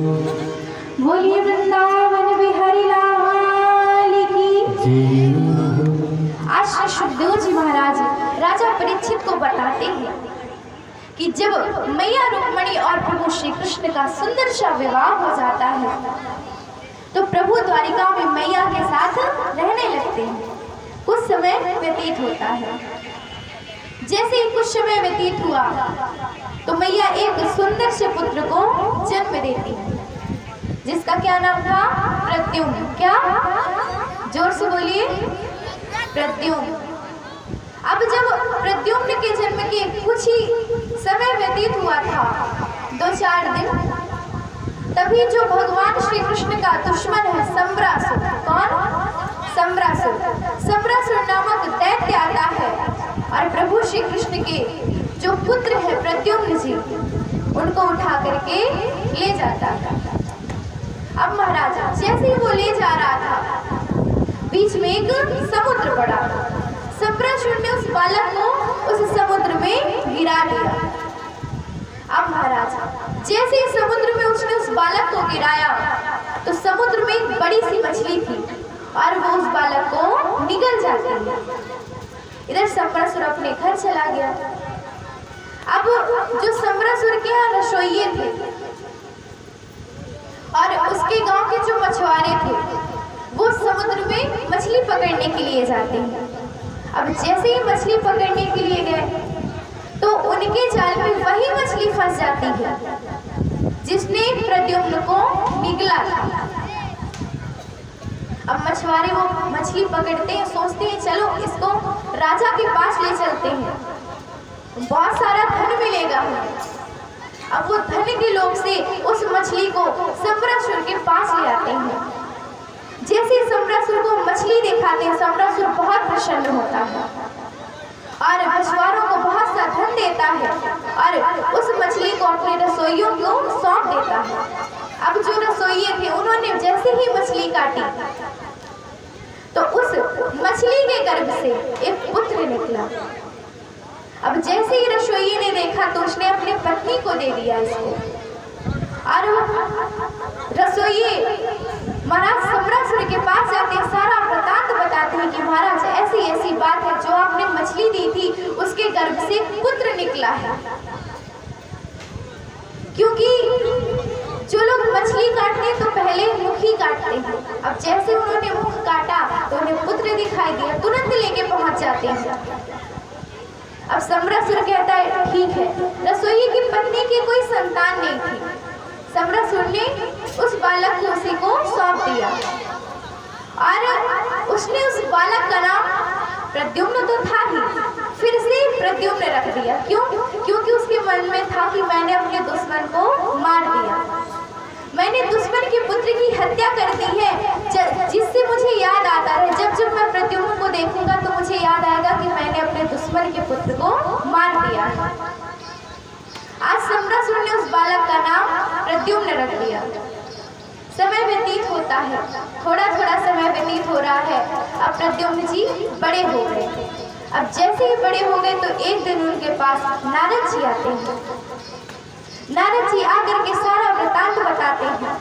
बोलिए वृंदावन बिहारी लाल की। आज श्री सुखदेव जी महाराज राजा परीक्षित को बताते हैं कि जब मैया रुक्मणी और प्रभु श्री कृष्ण का सुंदर सा विवाह हो जाता है तो प्रभु द्वारिका में मैया के साथ रहने लगते हैं। कुछ समय व्यतीत होता है। जैसे ही कुछ समय व्यतीत हुआ तो मैया एक सुंदर से पुत्र को जन्म देती है, जिसका क्या नाम था? प्रद्युम्न। क्या? जोर से बोलिए। प्रद्युम्न। अब जब प्रद्युम्न के जन्म के कुछ ही समय व्यतीत हुआ था, 2-4 दिन, तभी जो भगवान श्री कृष्ण का दुश्मन है सम्रासुर, कौन? सम्रासुर। सम्रासुर नामक दैत्य आता है और प्रभु श्री कृष्ण के जो पुत्र है प्रद्युम्न जी, उनको उठा करके ले जाता है। अब महाराजा जैसे ही वो ले जा रहा था, बीच में एक समुद्र पड़ा। सम्रासुर ने उस बालक को उस समुद्र में गिरा दिया। अब महाराजा जैसे ही समुद्र में उसने उस बालक को गिराया तो समुद्र में एक बड़ी सी मछली थी और वो उस बालक को निगल जाती है। इधर सम्रासुर अपने घर चला गया। अब जो सम्रासुर के यहाँ रसोइये थे और उसके गांव के जो मछुआरे थे, वो समुद्र में मछली पकड़ने के लिए जाते हैं। अब जैसे ही मछली पकड़ने के लिए गए तो उनके जाल में वही मछली फंस जाती है जिसने प्रद्युम्न को निगला था। अब मछुआरे वो मछली पकड़ते हैं, सोचते हैं चलो इसको राजा के पास ले चलते हैं, बहुत सारा धन मिलेगा। अब वो धन के लोभ से उस मछली को सम्रासुर के पास ले आते हैं। जैसे सम्रासुर को मछली दिखाते हैं, सम्रासुर बहुत प्रसन्न होता है और मछुआरों को बहुत सा धन देता है और उस मछली को अपने रसोइयों को सौंप देता है। अब जो रसोइये थे उन्होंने जैसे ही मछली काटी तो उस मछली के गर्भ से एक पुत्र निकला। अब जैसे ही रसोइये ने देखा तो उसने अपनी पत्नी को दे दिया इसको, और रसोइये महाराज सम्रासुर के पास जाते हैं, सारा वृतांत बताते हैं कि महाराज ऐसी ऐसी बात है, जो आपने मछली दी थी उसके गर्भ से पुत्र निकला है। क्योंकि जो लोग मछली काटते हैं तो पहले मुख ही काटते हैं। अब जैसे उन्होंने मुख काटा तो उन्हें पुत्र दिखाई दिया, तुरंत लेके पहुंच जाते हैं। अब सम्रासुर कहता है ठीक है। रसोइये की पत्नी की कोई संतान नहीं थी। सम्रासुर ने उस बालक को उसी को सौंप दिया और उसने उस बालक का नाम प्रद्युम्न तो था ही, फिर से प्रद्युम्न रख दिया। क्यों? क्योंकि उसके मन में था कि मैंने अपने दुश्मन को मार दिया, मैंने दुश्मन के पुत्र की हत्या कर दी है, जिससे मुझे याद आता है जब जब मैं प्रद्युम्न को देखूंगा तो मुझे याद आएगा कि मैंने अपने दुश्मन के पुत्र को मार दिया है। आज सम्रासुर ने उस बालक का नाम प्रद्युम्न रख दिया। समय व्यतीत होता है, थोड़ा थोड़ा समय व्यतीत हो रहा है। अब प्रद्युम्न जी बड़े हो गए। अब जैसे ही बड़े हो गए तो एक दिन उनके पास नारद जी आते हैं। नारद जी आकर के सारा वृतांत बताते हैं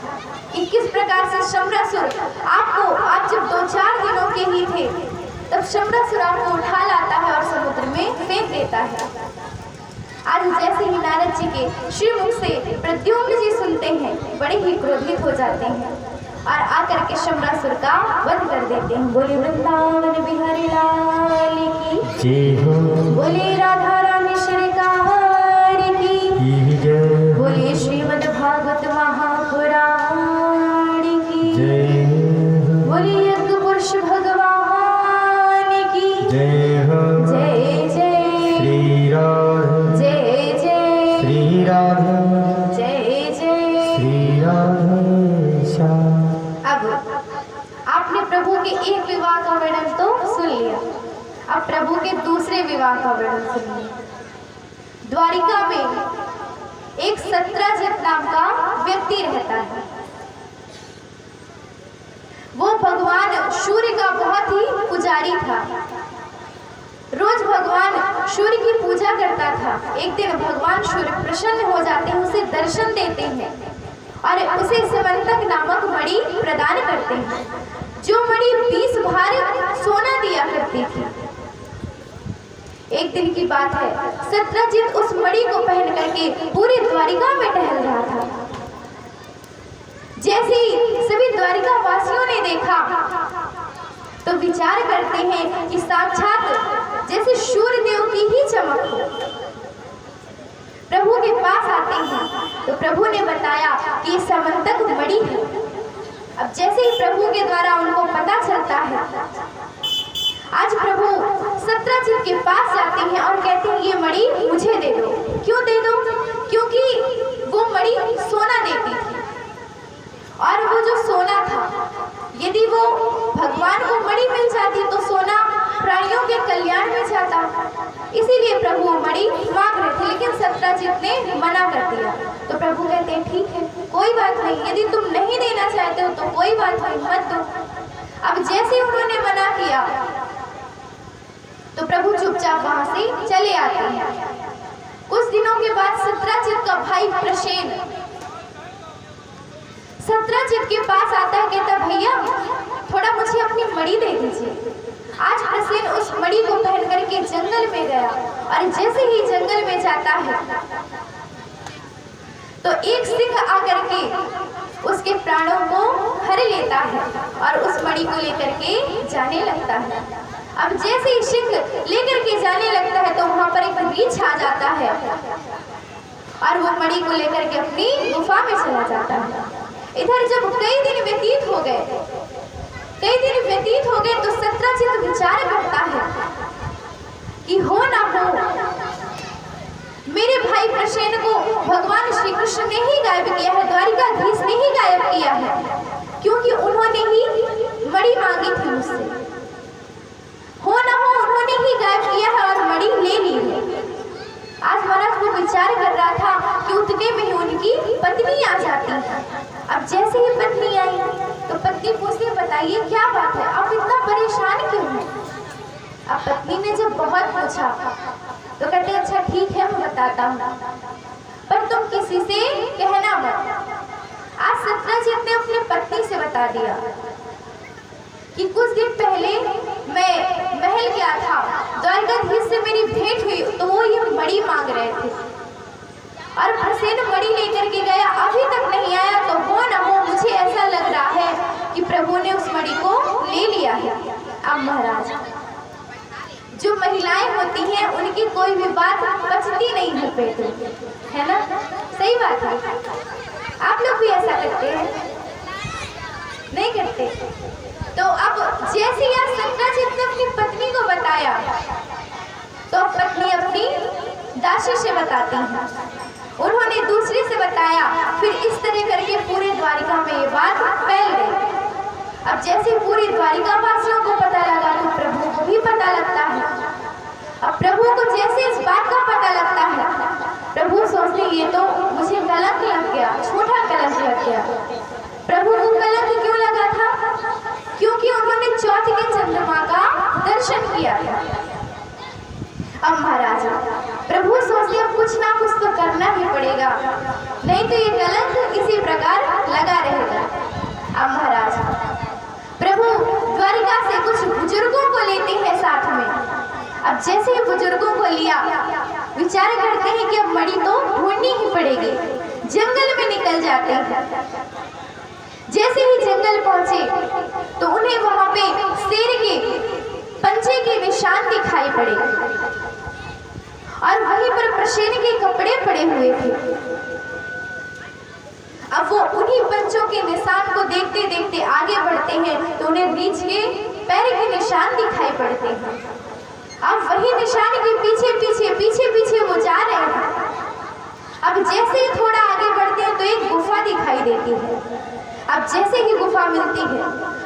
कि किस प्रकार से सम्रासुर आप जब 2-4 दिनों के ही थे तब सम्रासुर आपको उठा लाता है और समुद्र में फेंक देता है। आज जैसे ही नारद जी के श्रीमुख से प्रद्युम्न जी सुनते हैं, बड़े ही क्रोधित हो जाते हैं और आकर के सम्रासुर का वध कर देते हैं। बोले वृंदावन बिहारी लाल की जय हो, बोले राधा रानी सरकार की जय, बोले श्रीमद् भागवत महापुराण की जय, बोले यज्ञ पुरुष भगवान की जय हो, जय जय श्री राधे, जय जय श्री राधे, जय जय श्री राधे श्याम। अब आपने प्रभु के एक विवाह का वर्णन तो सुन लिया, अब प्रभु के दूसरे विवाह का वर्णन सुनिए। द्वारिका में एक सत्रजित नाम का व्यक्ति रहता है। वो भगवान सूर्य का बहुत ही पुजारी था। रोज भगवान सूर्य की पूजा करता था। एक दिन भगवान सूर्य प्रसन्न हो जाते हैं, उसे दर्शन देते हैं और उसे समंतक नामक मणि प्रदान करते हैं, जो मणि 20 भार सोना दिया करती थी। एक दिन की बात है, सत्यजित उस मणि को पहन करके पूरी द्वारिका में टहल रहा था। जैसे ही सभी द्वारिका वासियों ने देखा तो विचार करते हैं कि साक्षात जैसे सूर्यदेव की ही चमक हो। प्रभु के पास आते हैं तो प्रभु ने बताया कि समंतक मणि है। अब जैसे ही प्रभु के द्वारा उनको पता चलता है, आज प्रभु सत्यजित के पास जाते हैं और कहते हैं ये मणि मुझे दे दो। क्यों दे दो? क्योंकि वो मणि सोना देती थी और वो जो सोना था, यदि वो भगवान को मणि मिल जाती तो सोना प्राणियों के कल्याण में जाता। इसीलिए प्रभु मणि मांग रहे थे, लेकिन सत्यजित ने मना कर दिया। तो प्रभु कहते हैं ठीक है, कोई बात नहीं, यदि तुम नहीं देना चाहते हो तो कोई बात नहीं, मत दो। अब जैसे उन्होंने मना किया तो प्रभु चुपचाप वहां से चले आते हैं। कुछ दिनों के बाद सत्यजित का भाई प्रसेन सत्यजित के पास आता है, कहता भैया थोड़ा मुझे अपनी मणि दे दीजिए। आज प्रसेन उस मणि को पहन करके जंगल में गया और जैसे ही जंगल में जाता है तो एक सिंह आकर के उसके प्राणों को हर लेता है और उस मणि को लेकर के जाने लगता है। अब जैसे ही सिंह लेकर के जाने लगता है तो वहां पर एक रीछ आ जाता है और वो मणि को लेकर के अपनी गुफा में चला जाता है। इधर जब कई दिन व्यतीत हो गए तो सत्यजित विचार करता है कि हो ना हो मेरे भाई प्रसेन को भगवान श्री कृष्ण ने ही गायब किया है, द्वारिकाधीश ने ही गायब किया है, क्योंकि उन्होंने ही मणि मांगी थी मुझसे। हो ना हो उन्होंने ही गायब किया है और मणि ले ली है। आज महाराज वो विचार कर रहा था कि उतने में ही उनकी पत्नी आ जाती है। अब जैसे ही पत्नी आई तो पत्नी पूछती बताइए क्या बात है, आप इतना परेशान क्यों हैं? अब पत्नी ने जब बहुत पूछा तो कहते अच्छा ठीक है मैं बताता हूँ, पर तुम किसी से कहना मत। आज सत्यजित ने अपनी पत्नी से बता दिया कि कुछ दिन पहले मैं महल गया था, द्वारिकाधीश से मेरी भेंट हुई तो वो ये मणि मांग रहे थे और प्रसेन मणि लेकर के गया, अभी तक नहीं आया। तो हो न हो मुझे ऐसा लग रहा है कि प्रभु ने उस मणि को ले लिया है। अब महाराज जो महिलाएं होती हैं उनकी कोई भी बात बचती नहीं है पेट में, है ना? सही बात है। आप लोग भी ऐसा करते हैं? नहीं करते? तो अब जैसे ही सत्यजित ने अपनी पत्नी को बताया तो पत्नी अपनी दासी से बताती है, उन्होंने दूसरी से बताया, फिर इस तरह करके पूरे द्वारिका में ये बात फैल गई। अब जैसे पूरी द्वारिका वासियों को पता लगा तो प्रभु को भी पता लगता है। अब प्रभु को जैसे इस बात का पता लगता है, प्रभु सोचते ये तो मुझे कलंक लग गया, छोटा कलंक लग गया। प्रभु को कलंक क्यों लगा था? क्योंकि उन्होंने चौथ के चंद्रमा का दर्शन किया था। अब महाराज प्रभु सोचते अब कुछ ना कुछ तो करना ही पड़ेगा, नहीं तो ये कलंक इसी प्रकार लगा रहेगा। अब महाराज प्रभु द्वारिका से कुछ बुजुर्गों को लेते हैं साथ में। अब जैसे ही बुजुर्गों को लिया, विचार करते हैं कि अब मणि तो ढूंढनी ही पड़ेगी, जंगल में निकल जाते हैं। जैसे ही जंगल पहुंचे तो उन्हें वहां पे शेर के पंजे के निशान दिखाई पड़े और वहीं पर प्रसेन के कपड़े पड़े हुए थे। अब वो उन्हीं पंचों के निशान को देखते देखते आगे बढ़ते हैं तो उन्हें रीछ के पैर के निशान दिखाई पड़ते हैं। अब वही निशान के पीछे पीछे वो जा रहे हैं। अब जैसे ही थोड़ा आगे बढ़ते हैं तो एक गुफा दिखाई देती है। अब जैसे ही गुफा मिलती है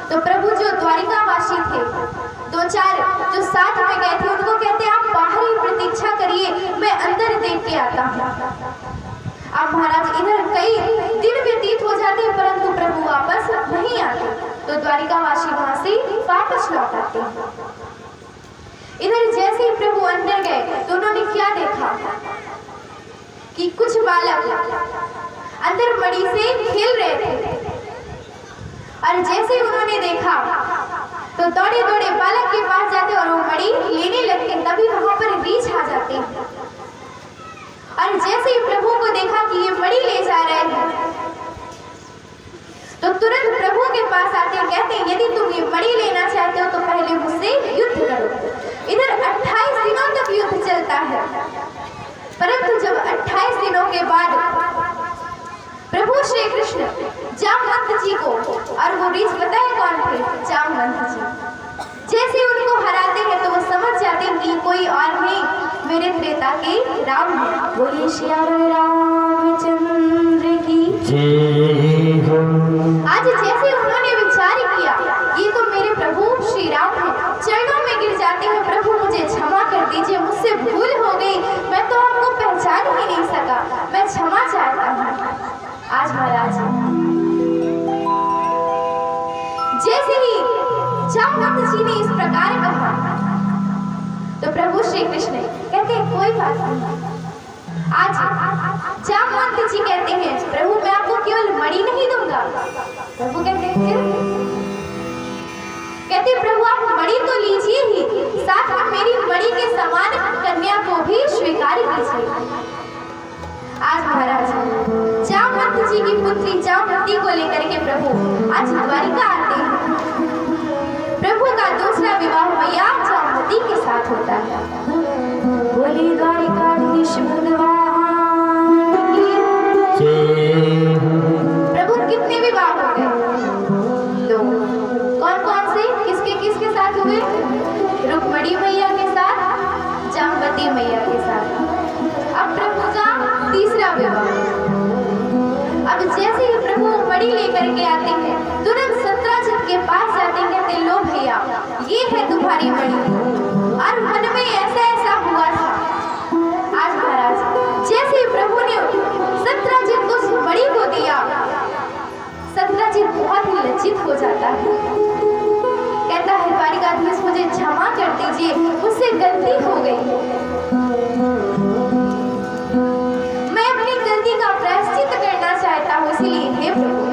तो प्रभु जो द्वारिकावासी थे, दो चार जो साथ में गए थे, उनको कहते हैं आप बाहर ही प्रतीक्षा करिए, मैं अंदर देख के आता हूँ। अब महाराज इधर कई दिन व्यतीत हो जाते हैं परंतु प्रभु वापस नहीं आते, तो द्वारिकावासी वहां से वापस लौट आते हैं। इधर जैसे ही प्रभु अंदर गए तो उन्होंने क्या देखा कि कुछ बालक अंदर मणि से खेल रहे थे। और जैसे ही उन्होंने देखा तो दौड़े दौड़े बालक के पास जाते और वो मणि लेने लगते, तभी वहां पर रीछ आ जाते। और जैसे ही प्रभु को देखा कि ये मणि ले जा रहे हैं तो तुरंत प्रभु के पास आते कहते, यदि तुम ये मणि लेना चाहते हो तो पहले मुझसे युद्ध करो। इधर 28 दिनों तक युद्ध चलता है, परंतु जब 28 दिनों के बाद प्रभु श्री कृष्ण जामवंत जी को, और वो रीछ पता है कौन थे? जामवंत जी। जैसे उनको हराते हैं तो वो समझ जाते हैं कि कोई और नहीं, मेरे त्रेता के राम हैं। बोलिए श्री रामचंद्र की जय हो। आज जैसे उन्होंने विचार किया ये तो मेरे प्रभु श्री राम हैं, चरणों में गिर जाते हैं, प्रभु मुझे क्षमा कर दीजिए, मुझसे भूल हो गई, मैं तो आपको पहचान ही नहीं सका, मैं क्षमा चाहता हूँ। आज महाराज जैसे ही जामवंत जी ने इस प्रकार कहा तो प्रभु श्री कृष्ण कहते कोई बात नहीं। आज जामवंत जी कहते हैं प्रभु मैं आपको केवल मणि नहीं दूंगा। प्रभु कहते प्रभु आप मणि तो लीजिए ही, साथ में मेरी मणि के समान कन्या को भी स्वीकार कीजिए। आज महाराज जामवंत जी की पुत्री जामवती को लेकर के प्रभु आज द्वारिका आते हैं। प्रभु का दूसरा विवाह मैया जामवती के साथ होता है। बोले द्वारिकाधीश भगवान की जय। प्रभु कितने विवाह हो गए? दो। कौन कौन से, किसके किसके साथ हुए? रुक्मणी मैया के साथ, जामवती मैया के साथ। अब प्रभु का तीसरा विवाह। अब जैसे ही प्रभु मणि लेकर के आते हैं तुरंत सत्राजित के पास जाते हैं, कहते लो भैया ये है तुम्हारी मणि। और मन में ऐसा हुआ था। आज महाराज जैसे ही प्रभु ने सत्राजित को उस मणि को दिया, सत्राजित बहुत ही लज्जित हो जाता है, कहता है द्वारिकाधीश मुझे क्षमा कर दीजिए, मुझसे गलती हो गई, का प्रायश्चित करना चाहता हूँ, इसलिए हे प्रभु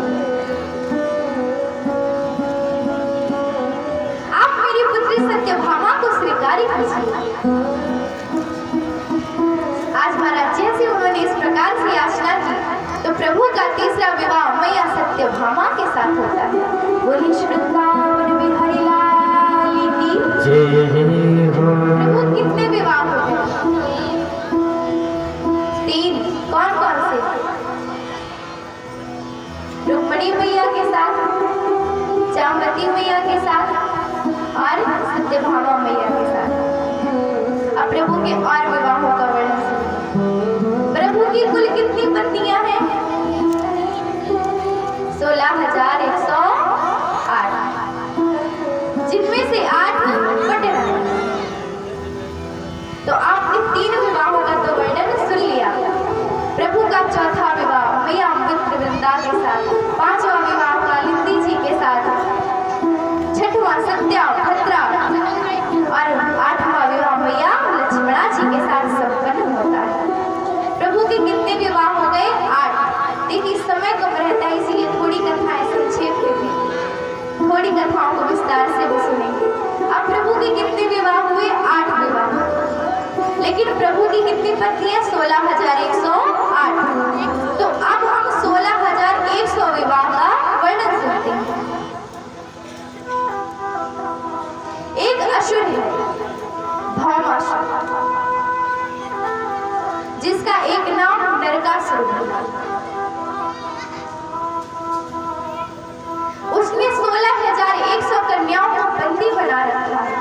आप मेरी पुत्री सत्यभामा को स्वीकार कीजिए। आज महाराज जैसे उन्होंने इस प्रकार से याचना की तो प्रभु का तीसरा विवाह मैया सत्यभामा के साथ होता है। बोलिए श्री वृंदावन बिहारी लाल की जय हो। प्रभु कितने विवाह होते हैं? 3। कौन कौन से? रुक्मणी मैया के साथ, जामवती मैया के साथ और सत्यभामा मैया के साथ। अब प्रभु के और विवाहों का वर्णन सुनिए। प्रभु की कुल कितनी पत्नियां हैं? 16,108, जिनमें से 8 पटना। तो आपने 3 विवाहों का तो वर्णन सुन लिया। प्रभु का चौथा विवाह मैया अमृत वृंदा के साथ, 5वां विवाह कालिंदी जी के साथ, 6वां सत्या भद्रा और 8वां विवाह मैया लक्ष्मणा जी के साथ संपन्न होता है। प्रभु के कितने विवाह हो गए? 8। देखिए समय कम रहता है इसीलिए थोड़ी कथाएं संक्षेप में भी, थोड़ी कथाओं को विस्तार से भी सुनेंगे। अब प्रभु के कितने विवाह हुए? 8 विवाह। लेकिन प्रभु की कितनी पत्नियां? 16,108। तो अब हम 16,100 विवाह का वर्णन सुनते हैं। एक असुर है भौमासुर, जिसका एक नाम नरकासुर है। उसने 16,100 कन्याओं को बंदी बना रखा है।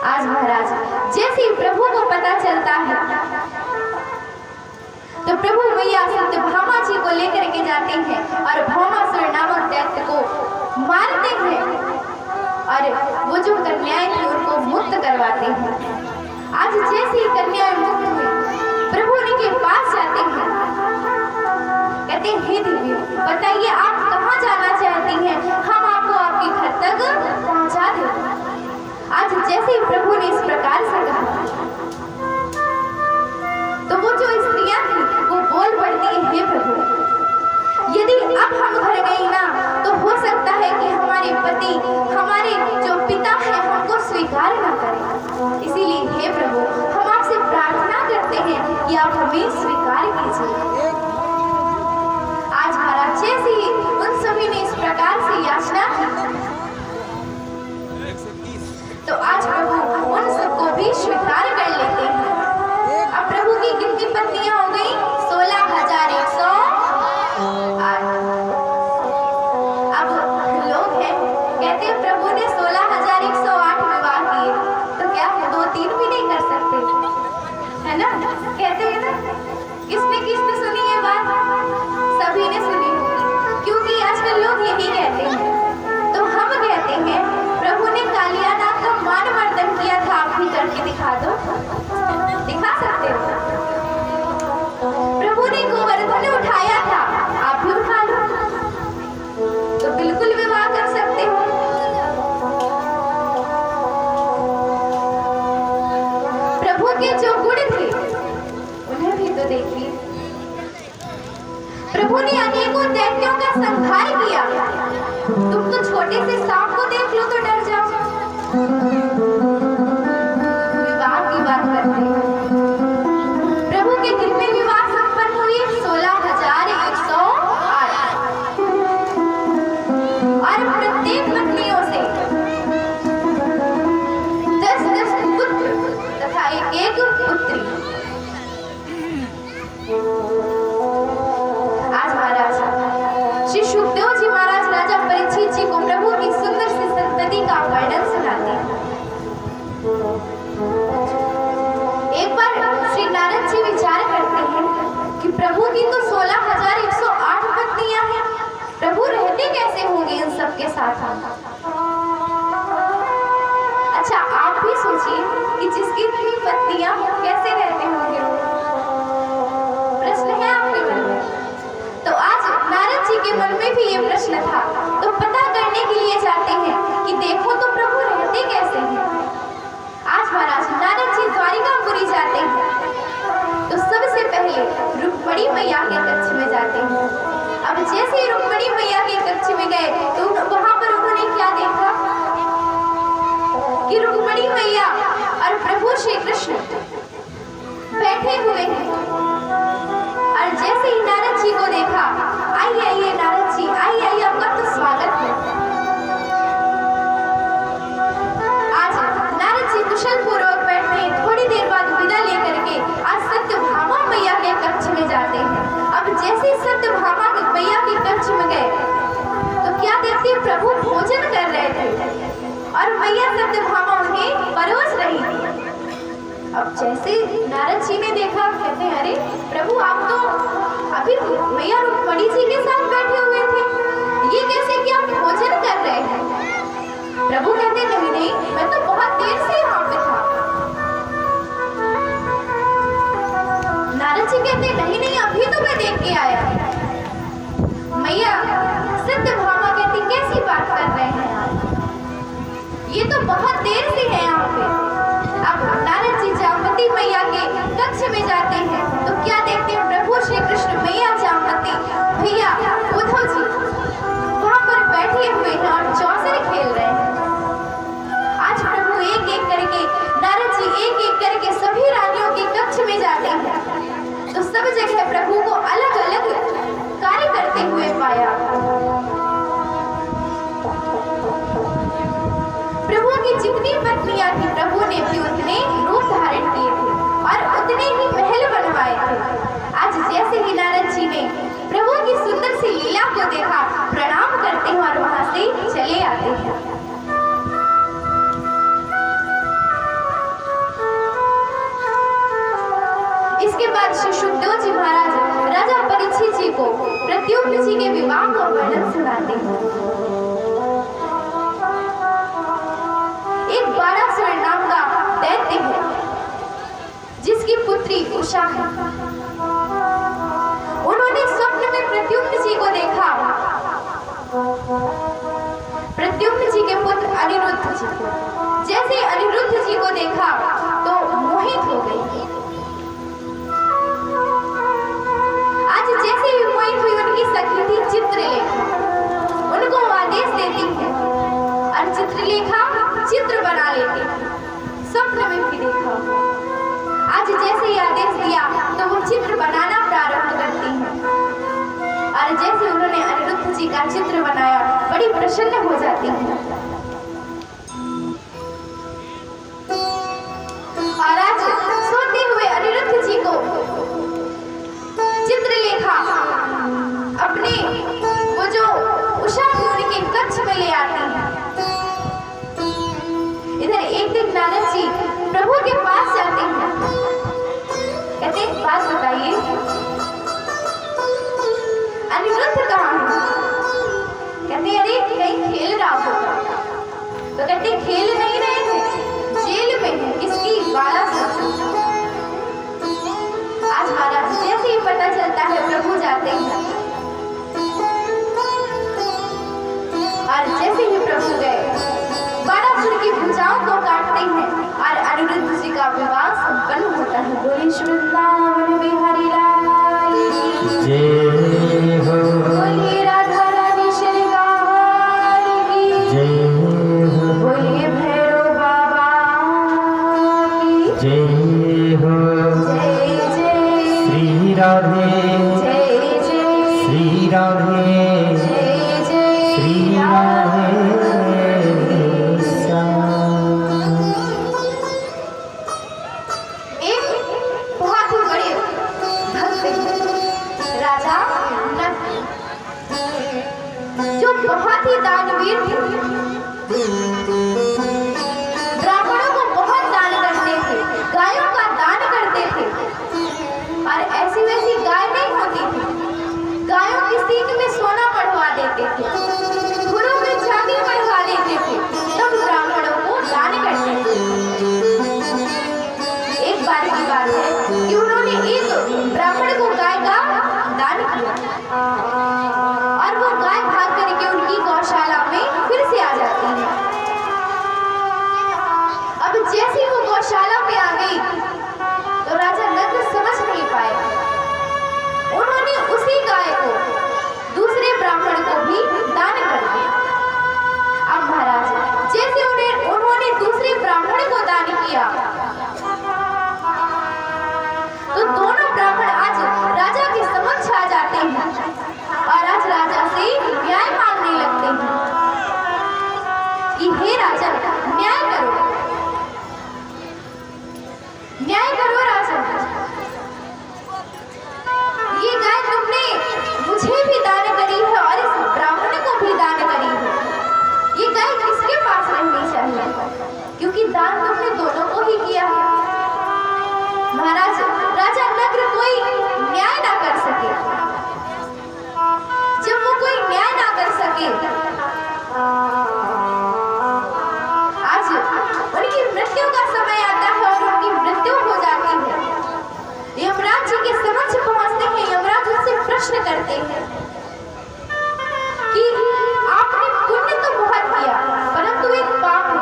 आज महाराज जैसे ही प्रभु को पता चलता है तो प्रभु मैया सत्यभामा जी को लेकर के जाते हैं और भौमासुर नामक दैत्य को मारते हैं और वो जो कन्याएं थी उनको मुक्त करवाते हैं। आज जैसे ही कन्याएं मुक्त हुई प्रभु उनके पास जाते हैं, कहते हैं हे देवी बताइए आप कहाँ जाना चाहती हैं, हम आपको आपके घर तक पहुँचा देंगे। आज जैसे ही प्रभु ने इस प्रकार से कहा तो वो जो हमें स्वीकार कीजिए। आज महाराज जैसे ही उन सभी ने इस प्रकार से याचना की, तो आज प्रभु उन सबको भी स्वीकार कर लेते हैं। अब प्रभु की कितनी पत्नियां हो गई? 16,108। अब लोग हैं कहते हैं प्रभु ने 16,108 विवाह किए, तो क्या 2-3 भी नहीं कर सकते? है ना, कहते हैं ना। किसने सुनी ये बात? सभी ने सुनी होगी, क्योंकि आजकल लोग यही कहते हैं। तो हम कहते हैं प्रभु ने कालियानाथ का मान मर्दन किया था, आप भी करके दिखा दो। दिखा सकते हो? प्रभु ने गोवर्धन उठाया था, आप भी उठा लो, तो बिल्कुल विवाह कर सकते हो। प्रभु के जो गुण थे उन्हें भी तो देखिए। प्रभु ने अनेकों दैत्यों का संहार किया। तुम तो छोटे से सांप को देख लो तो डर जाओ। विवाह की बात करते हैं। प्रभु के कितने विवाह संपन्न हुए? 16,108। और प्रत्येक पत्नियों से 10-10 पुत्र तथा एक पुत्री। आज महाराज श्री सुखदेव जी महाराज राजा परीक्षित जी को प्रभु की सुंदर सी संतति का वर्णन सुनाते हैं। एक बार श्री नारद जी विचार करते हैं कि प्रभु की तो 16,108 पत्नियां हैं, प्रभु रहते कैसे होंगे इन सब के साथ? अच्छा, आप भी सोचिए कि जिसकी इतनी पत्नियां कैसे रहते होंगे? प्रश्न है आपके मन में। तो आज नारद जी के मन में भी ये प्रश्न था, तो पता करने के लिए जाते हैं कि देखो तो प्रभु रहते कैसे हैं। आज महाराज नारद जी द्वारिकापुरी जाते हैं, तो सबसे पहले रुक्मिणी मैया के कक्ष में जाते हैं। अब जैसे ही रुक्मिणी मैया के कक्ष में गए तो वहां पर उन्होंने क्या देखा कि रुक्मिणी मैया और प्रभु श्री कृष्ण बैठे हुए हैं। और जैसे ही नारद जी को देखा, आइए नारद जी, आइए, आपका तो स्वागत है। आज नारद जी कुशल पूर्वक बैठे, थोड़ी देर बाद विदा लेकर के आज सत्यभामा मैया के कक्ष में जाते हैं। अब जैसे सत्यभामा मैया के कक्ष में गए तो क्या देखते हैं? प्रभु भोजन कर रहे थे और मैया सत्यभामा उन्हें परोस रही थी। अब जैसे नारद जी ने देखा, कहते हैं अरे प्रभु, आप तो अभी मैया रुक्मिणी जी के साथ बैठे हुए थे, ये कैसे कि आप भोजन कर रहे हैं? प्रभु कहते नहीं, मैं तो बहुत देर से यहाँ पे था। नारद जी कहते नहीं, अभी तो मैं देख के आया। मैया सत्यभामा कहती कैसी बात कर रहे हैं आप, ये तो बहुत देर से है यहाँ पे। अब नारद जी जामवती मैया के कक्ष में जाते हैं तो क्या देखते हैं? प्रभु श्री कृष्ण मैया जामवती भैया उद्धव जी वहां पर बैठे हुए हैं और चौसर खेल रहे हैं। आज प्रभु एक एक करके, नारद जी एक एक करके सभी रानियों के कक्ष में जाते हैं, तो सब जगह प्रभु को अलग अलग कार्य करते हुए पाया। प्रभु की जितनी पत्नियां थी, प्रभु ने भी उतने रूप धारण किए थे और उतने ही महल बनवाए थे। आज जैसे ही नारद जी ने प्रभु की सुंदर सी लीला को देखा, प्रणाम करते हैं और वहां से चले आते हैं। इसके बाद श्री सुखदेव जी महाराज राजा परीक्षित जी को प्रद्युम्न जी के विवाह का वर्णन सुनाते हैं। एक बारासुर नाम का दैत्य है जिसकी पुत्री उषा है। उन्होंने स्वप्न में प्रद्युम्न जी को देखा, प्रद्युम्न जी के पुत्र अनिरुद्ध जी को। जैसे अनिरुद्ध जी को देखा तो मोहित हो गई। आज जैसे ही मोहित हुई, उनकी सखी थी चित्रलेखा, उनको आदेश देती है और चित्रलेखा चित्र बना लेती है। स्वप्न में भी देखा। आज जैसे ही आदेश दिया किया तो वो चित्र बनाना प्रारंभ करती हैं। और जैसे उन्होंने अनिरुद्ध जी का चित्र बनाया, बड़ी प्रसन्न हो जाती हैं। और आज सोते हुए अनिरुद्ध जी को चित्रलेखा अपने वो जो उषा भवन के कक्ष में ले आती है। इधर एक दिन नारद जी प्रभु के पास जाते हैं, कहते एक बात बताइए, अनिरुद्ध कहाँ है? कहते अरे कहीं खेल रहा होगा। तो कहते खेल नहीं रहे थे, जेल में है, किसकी बाला से। आज महाराज जैसे ही पता चलता है प्रभु जाते हैं, और जैसे ही प्रभु गए बाणासुर की भुजाओं को काटते हैं और अनिरुद्ध जी का विवाह संपन्न होता है। बोलिए श्री वृंदावन बिहारी लाल की जय हो, बोलिए राधा रानी श्रृंगार की जय हो, बोलिए भैरव बाबा की जय हो, जय जय श्री राधे, जय जय श्री राधे, जय जय श्री राधे। बहुत ही दानवीर थे, ब्राह्मणों को बहुत दान करते थे, गायों का दान करते थे। और ऐसी वैसी गाय नहीं होती थी, गायों की सींग में सोना मढ़वा देते थे, घुरों में चांदी मढ़वा देते थे, तब ब्राह्मणों को दान करते थे। एक बार की बात है कि उन्होंने एक ब्राह्मण को गाय का दान किया और वो गाय भाग करके उनकी गौशाला में फिर से आ जाती है। अब जैसे ही वो गौशाला में आ गई तो राजा नग्न समझ नहीं पाए, उन्होंने उसी गाय को दूसरे ब्राह्मण को भी दान कर दिया। अब महाराज जैसे उन्होंने दूसरे ब्राह्मण को दान किया तो दोनों ब्राह्मण आज राजा के समक्ष आ जाते हैं और आज राजा से न्याय मांगने लगते हैं कि हे राजा न्याय करो, न्याय करो राजा, ये गाय तुमने मुझे भी दान करी है और इस ब्राह्मण को भी दान करी है, ये गाय किसके पास रहनी चाहिए? क्योंकि दान तुमने दोनों को ही किया है। महाराज राजा नग्न कोई न्याय ना कर सके, जब वो कोई न्याय ना कर सके, आज उनकी मृत्यु का समय आता है और उनकी मृत्यु हो जाती है। यमराज जी के समक्ष पहुंचते हैं, यमराज उनसे प्रश्न करते हैं कि आपने पुण्य तो बहुत किया परंतु एक पाप है,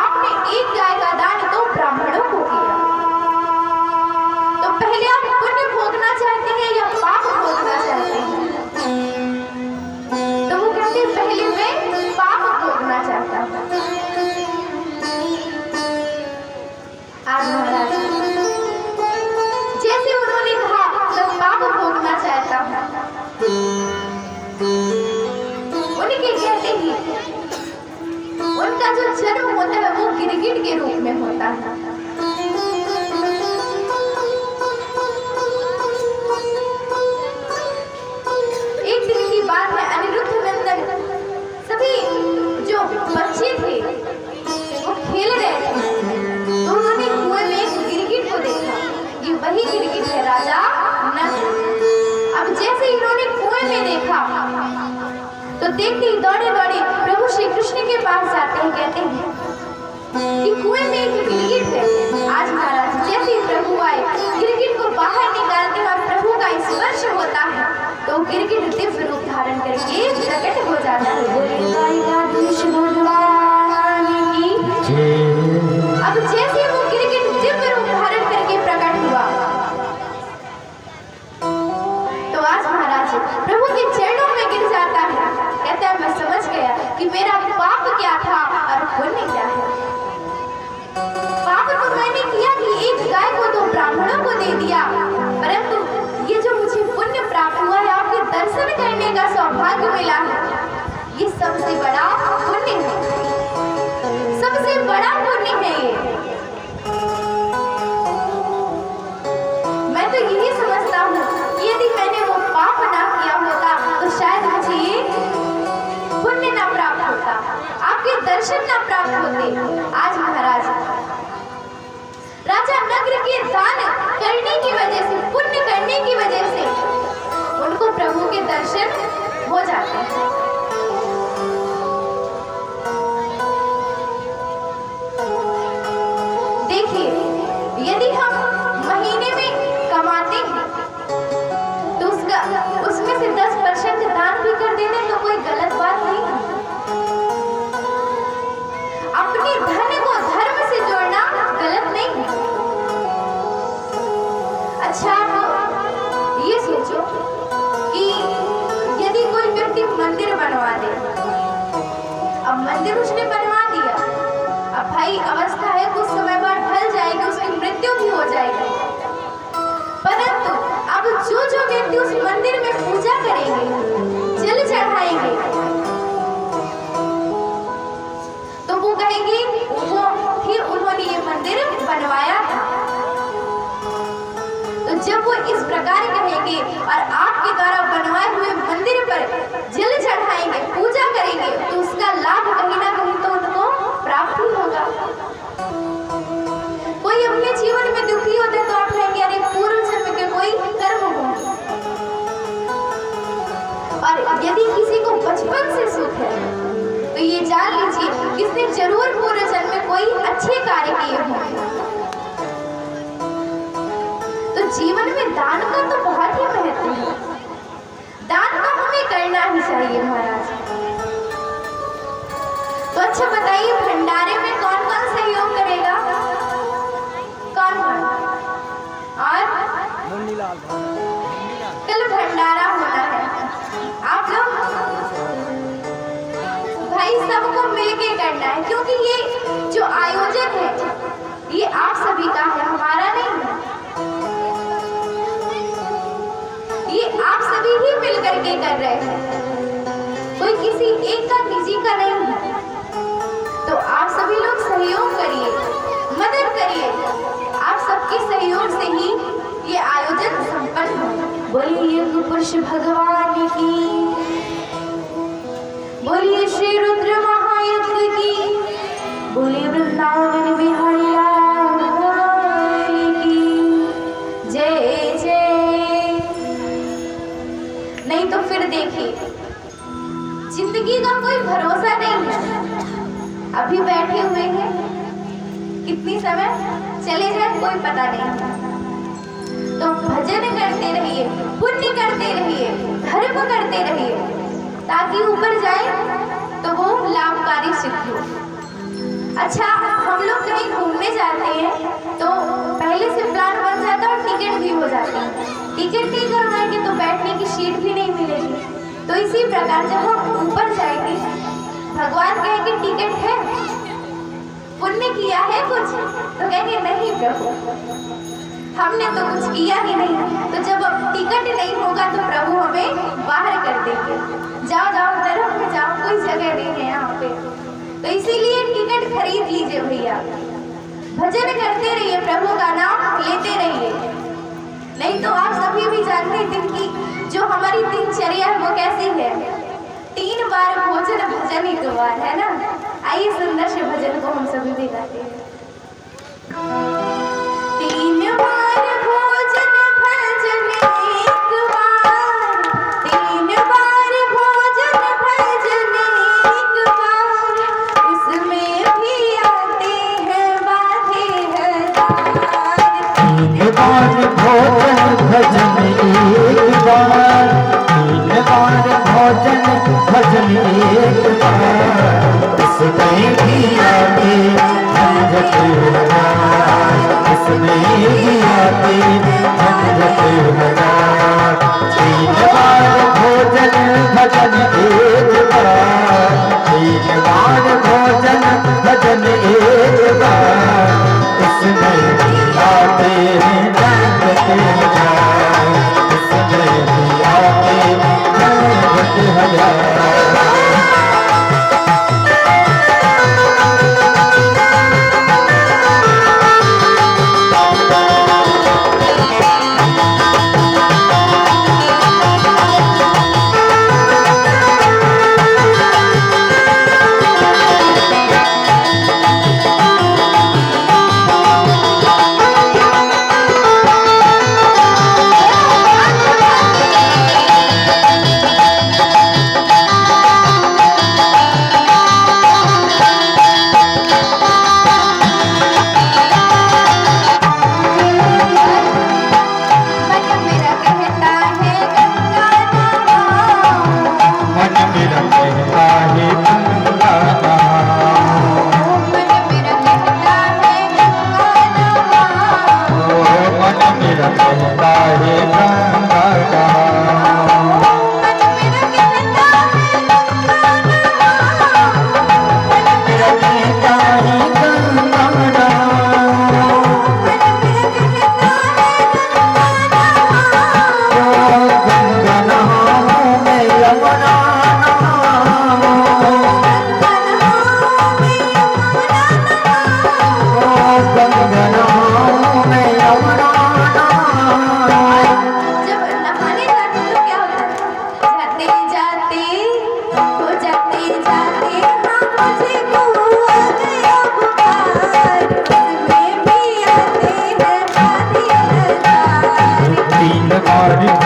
आपने एक गाय का दान दो ब्राह्मणों को किया, तो पहले आप पुण्य भोगना चाहते हैं या पाप भोगना चाहते हैं? तो वो कहते हैं पहले मैं पाप भोगना चाहता हूँ। आज महाराज जैसे उन्होंने कहा मैं पाप भोगना चाहता हूँ, उनके कहते ही उनका जो जन्म होता है वो गिरगिट के रूप में होता है। एक दिन की बात है, अनिरुद्ध नंदन सभी जो बच्चे थे वो खेल रहे थे, तो उन्होंने कुएं में एक गिरगिट को देखा, ये वही गिरगिट है राजा नंद। अब जैसे इन्होंने कुएं में देखा तो देखते ही दौड़े दौड़े प्रभु श्री कृष्ण के पास जाते हैं, कहते हैं कि कुएं में एक गिरगिट है। आज महाराज जैसे ही प्रभु आए गिरगिट को बाहर निकालते हैं और प्रभु का स्पर्श होता है तो गिरगिट दिव्य रूप धारण करके प्रकट हो जाता है। अब जैसे वो गिरगिट दिव्य रूप धारण करके प्रकट हुआ तो आज महाराज प्रभु के चरणों में गिर जाता है, कहता है मैं समझ गया कि मेरा पाप क्या था और पुण्य क्या है। पाप तो मैंने किया कि एक गाय को तो सबसे बड़ा पुण्य है, सबसे बड़ा पुण्य है ये। मैं तो यही समझता हूँ कि यदि मैंने वो पाप ना किया होता तो शायद मुझे ये पुण्य ना प्राप्त होता, आपके दर्शन ना प्राप्त होते। आज महाराज राजा नगर के दान करने की वजह से, पुण्य करने की वजह से उनको प्रभु के दर्शन हो जाते हैं। देखिए, यदि हम महीने में कमाते हैं तो उसमें से 10% दान भी कर देने तो कोई गलत बात नहीं है। अपने धन को धर्म से जोड़ना गलत नहीं है। अच्छा, आप ये सोचो कि यदि कोई व्यक्ति मंदिर बनवा दे, अब मंदिर उसने बनवा दिया, अब भाई अवस्था है कुछ समय बाद ढल जाएगी, उसकी मृत्यु भी हो जाएगी, परंतु अब जो व्यक्ति उस मंदिर में पूजा करेंगे, जल चढ़ाएंगे, तो वो कहेंगे वो फिर उन्होंने ये मंदिर बनवाया था। तो जब वो इस प्रकार कहेंगे और आपके द्वारा बनवाए हुए मंदिर पर जल चढ़ाएंगे, पूजा करेंगे, तो उसका लाभ कहीं ना कहीं तो उनको प्राप्त ही होगा। कोई अपने जीवन में दुखी होते तो आप कहेंगे अरे पूर्व जन्म के कोई कर्म हो। और यदि किसी को बचपन से सुख है तो ये जान लीजिए किसने जरूर पूर्व जन्म में कोई अच्छे कार्य किए होंगे। तो जीवन में दान का तो बहुत ही महत्व है, दान तो हमें करना ही चाहिए महाराज। तो अच्छा बताइए, भंडारे में कौन कौन सहयोग करेगा? कौन कौन? और कल भंडारा होना है, आप लोग भाई सबको मिलके करना है, क्योंकि ये जो आयोजन है ये आप सभी का है, हमारा नहीं है। ये आप सभी ही मिलकर के कर रहे हैं, कोई किसी एक का निजी का नहीं है। तो आप सभी लोग सहयोग करिए, मदद करिए, आप सबके सहयोग से ही ये आयोजन संपन्न हो। बोलिए युग पुरुष भगवान की, बोलिए श्री रुद्र महायज्ञ की, बोलिए वृंदावन बिहारी लाल की जय जय। नहीं तो फिर देखिए, जिंदगी का कोई भरोसा नहीं है। अभी बैठे हुए हैं, कितनी समय चले जाए कोई पता नहीं। तो भजन करते रहिए, पुण्य करते रहिए, धर्म करते रहिए, ताकि ऊपर जाए तो वो लाभकारी सिद्ध हो। अच्छा, हम लोग कहीं घूमने जाते हैं तो पहले से प्लान बन जाता है और टिकट भी हो जाती है। टिकट नहीं करवाएंगे तो बैठने की सीट भी नहीं मिलेगी। तो इसी प्रकार जब हम ऊपर जाएंगे, भगवान कहेंगे टिकट है, पुण्य किया है कुछ, तो कहेंगे नहीं प्रभु, हमने तो कुछ किया ही नहीं। तो जब अब टिकट नहीं होगा तो प्रभु हमें बाहर कर देंगे, जाओ जाओ तरफ में जाओ, कोई जगह नहीं है यहाँ पे। तो इसीलिए टिकट खरीद लीजिए भैया, भजन करते रहिए, प्रभु का नाम लेते रहिए। नहीं तो आप सभी भी जानते हैं दिन की जो हमारी दिनचर्या है वो कैसी है, 3 बार भोजन भजन ही 2 बार, है ना। आइए सुंदर से भजन को हम सभी भी गाते हैं। 3 बार भोजन भजन 1 बार, 3 बार भोजन भजन 1 बार, उसमें भी आते हैं बाधे हजार। 3 बार भोजन भजन 1 बार, 3 बार भोजन भजन 1 बार, इसमें भी आते झंझट हजार, इसमें भी आते झंझट हजार। 3 बार भोजन भजन 1 बार, 3 बार भोजन भजन 1 बार, इसमें भी आते हैं झंझट हजार, इसमें भी आते झंझट हजार।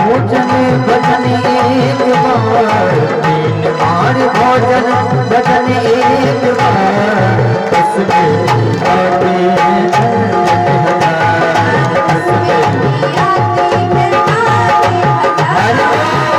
भोजन भजन एक बार, 3 बार भोजन भजन एक बार, उसमें आते हैं झंझट हजार, उसमें आते हैं हजार।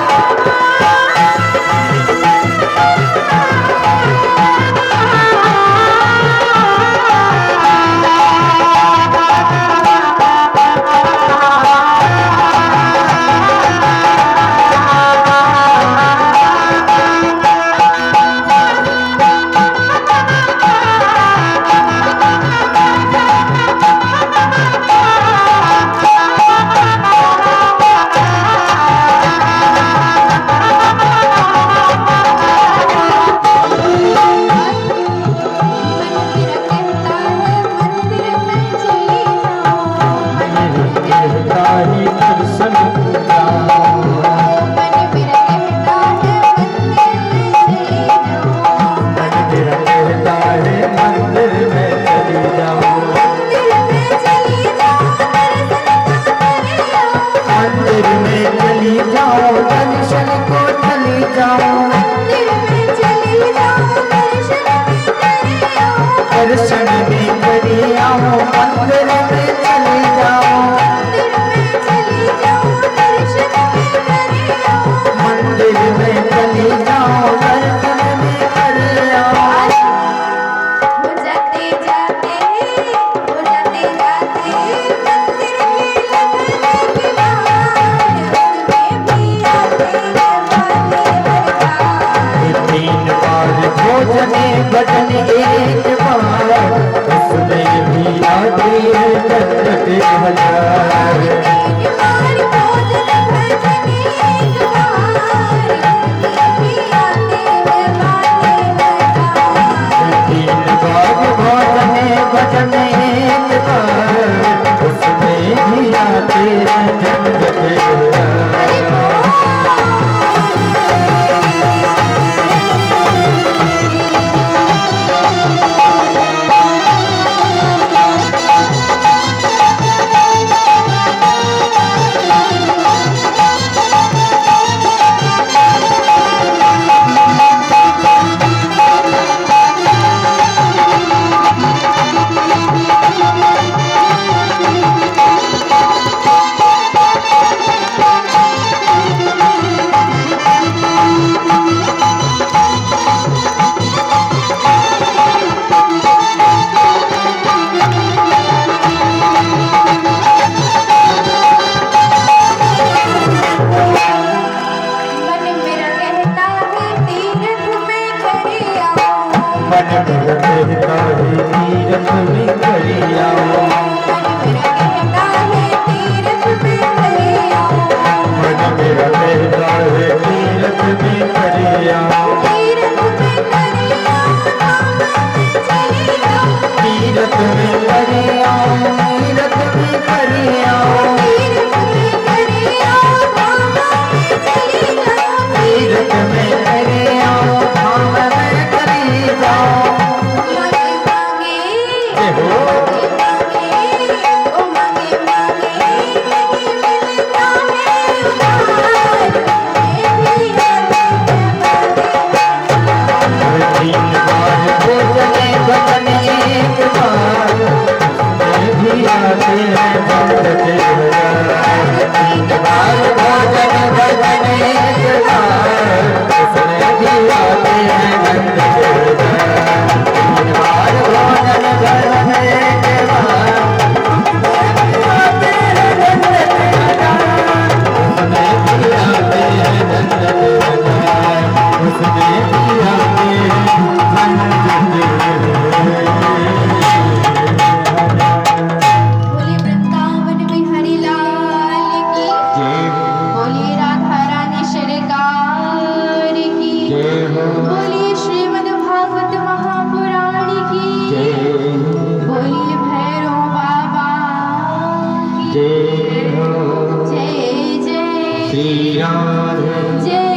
दर्शन में चली आओ, मंदिर में चली जाओ, मंदिर में चली जाओ, दर्शन में चली आओ। हो जाते जाते मंदिर में लगने की बात, उसमें भी आते हैं बातें बरकार। 3 बार भोजन भजन एक बार, उसमें भी आते हैं झंझट हजार। 3 बार भोजन भजन एक बार, उसमें भी आते हैं बातें बरकार। 3 बार भोजन भजन एक बार, उसमें भी आते हैं झंझट हजार। जय जय श्री राधे।